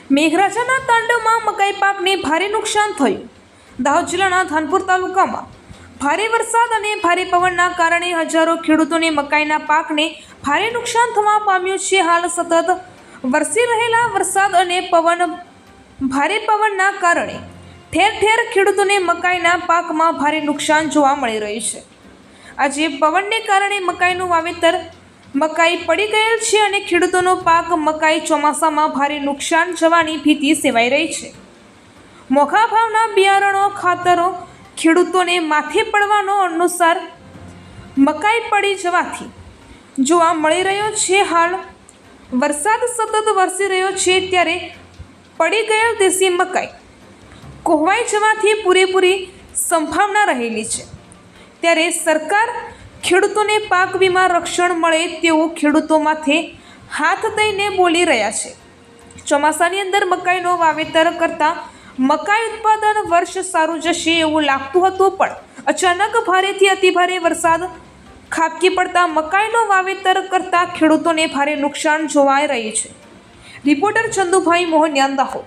મેઘરાજાના તાંડવમાં મકાઈ પાકને ભારે નુકસાન થયું. દાહોદ જિલ્લાના ધાનપુર તાલુકામાં ભારે વરસાદ અને ભારે પવનના કારણે હજારો ખેડૂતોને મકાઈના પાકને ભારે નુકસાન થવા પામ્યું છે. હાલ સતત વરસી રહેલા વરસાદ અને ભારે પવનના કારણે ઠેર ઠેર ખેડૂતોને મકાઈના પાકમાં ભારે નુકસાન જોવા મળી રહ્યું છે. આજે પવનને કારણે મકાઈનું વાવેતર મકાઈ પડી ગયેલ છે અને ખેડૂતોનો પાક મકાઈ ચોમાસામાં ભારે નુકસાન જવાની ભીતિ સેવાઈ રહી છે. મોંઘા ભાવના બિયારણો ખાતરો ખેડૂતોને માથે પડવાનો અનુસાર મકાઈ પડી જવાથી જોવા મળી રહ્યો છે. હાલ વરસાદ સતત વરસી રહ્યો છે ત્યારે પડી ગયેલ દેશી મકાઈ કોહવાઈ જવાથી પૂરેપૂરી સંભાવના રહેલી છે. ત્યારે સરકાર ખેડૂતોને પાક વીમા રક્ષણ મળે તેવું ખેડૂતો માથે હાથ દઈને બોલી રહ્યા છે. ચોમાસાની અંદર મકાઈનો વાવેતર કરતા મકાઈ ઉત્પાદન વર્ષ સારું જશે એવું લાગતું હતું, પણ અચાનક ભારેથી અતિભારે વરસાદ ખાબકી પડતા મકાઈનો વાવેતર કરતા ખેડૂતોને ભારે નુકસાન જોવાઈ રહ્યું છે. રિપોર્ટર ચંદુભાઈ મોહનિયા, દાહોદ.